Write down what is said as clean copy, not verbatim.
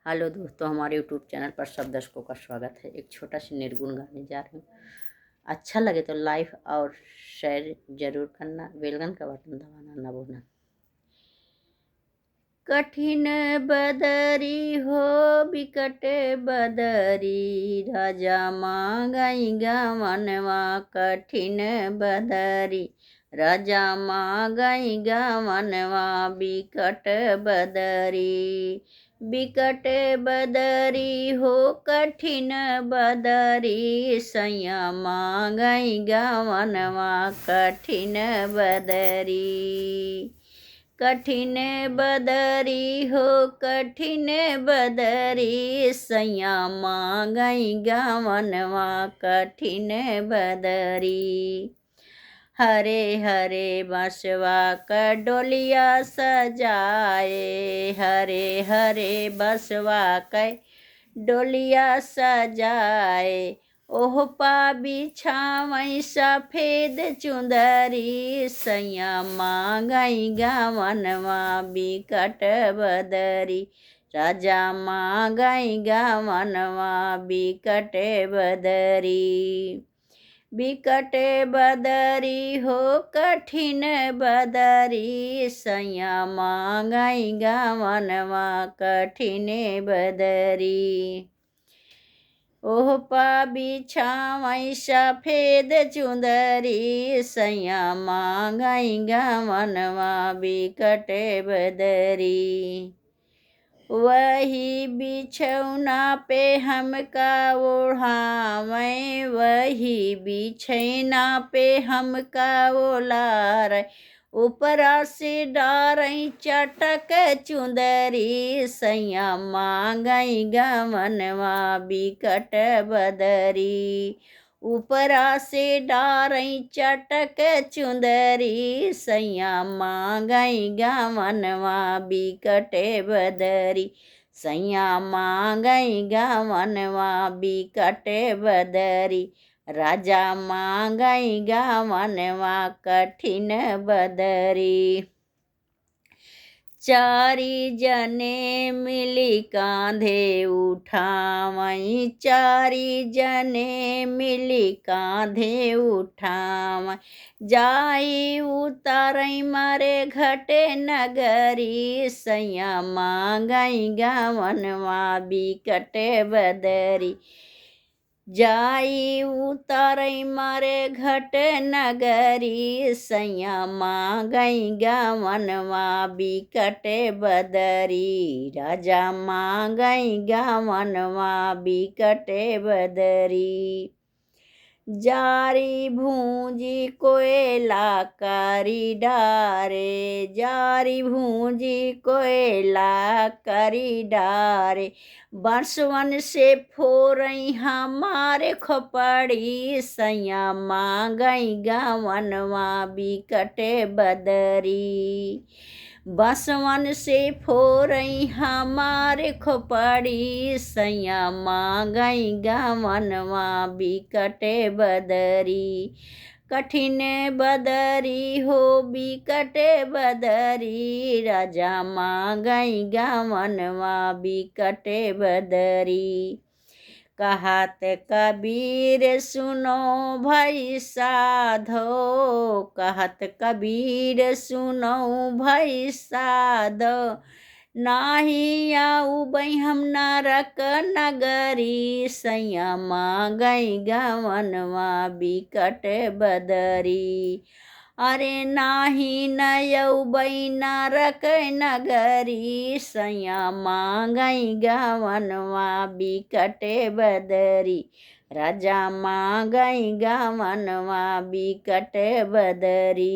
Hello दोस्तों, हमारे YouTube channel पर सब दर्शकों का स्वागत है। एक छोटा सा निर्गुण गाने जा रही हूँ। अच्छा लगे तो लाइक और शेयर जरूर करना। बेलगन का बटन दबाना ना भूलना। कठिन बदरी हो बिकट बदरी, राजा मांगई गवनवा। कठिन बदरी राजा मांगई गवनवा, बिकट बदरी। बिकट बदरी हो कठिन बदरी, सैया मांगई गवनवा। कठिन बदरी कठिन बदरी हो कठिन बदरी, सैया मांगई गवनवा। कठिन बदरी हरे हरे बसवा का डोलिया सजाए, हरे हरे बसवा का डोलिया सजाए। ओह पा बिछावई सफेद चुंदरी, सैया मांगई गवनवा। बिकट बदरी राजा मांगई गवनवा। बिकट बदरी बिकट बदरी हो कठिन बदरी, सैया मांगई गवनवा। कठिन बदरी ओह पा बिछावई सफेद चुंदरी, सैया मांगई गवनवा। बिकट बदरी वही बिछौना पे हमका ओढ़ावै, वही बिछैना पे हमका ओलार। ऊपरा से डारई चटक चुंदरी, सैया मांगई गवनवा। बिकट बदरी ऊपरा से डारई चटक चुंदरी, सैया मांगई गवनवा। बिकट बदरी सैया मांगई गवनवा। बिकट बदरी राजा मांगई गवनवा। कठिन बदरी चारी जने मिली कांधे उठावई, चारी जने मिली कांधे उठावई। जाई उतारई मारे घटे नगरी, सैया मांगई गवनवा। बिकट बदरी जाई उतारई मारे घट नगरी, सैया मांगई गवनवा। बिकट बदरी राजा मांगई गवनवा। बिकट बदरी जारी भूंजी कोयला करी डारे, जारी भूंजी कोयला करी डारे। बंसवन से फोरई हमारे खोपड़ी, सैया मांगई गवनवा। बिकट बदरी बसवन से फोरई हमारे खोपड़ी, सैया मांगई गवनवा। बिकट बदरी कठिन बदरी हो बिकट बदरी, राजा मांगई गवनवा। बिकट बदरी कहत कबीर सुनो भाई साधो, कहत कबीर सुनो भाई साधो। नाही आऊबई हम नरक नगरी, सैया मांगई गवनवा। बिकट बदरी अरे नाही नयौबई नरक नगरी, सैया मांगई गवनवा। बिकट बदरी राजा मांगई गवनवा। बिकट बदरी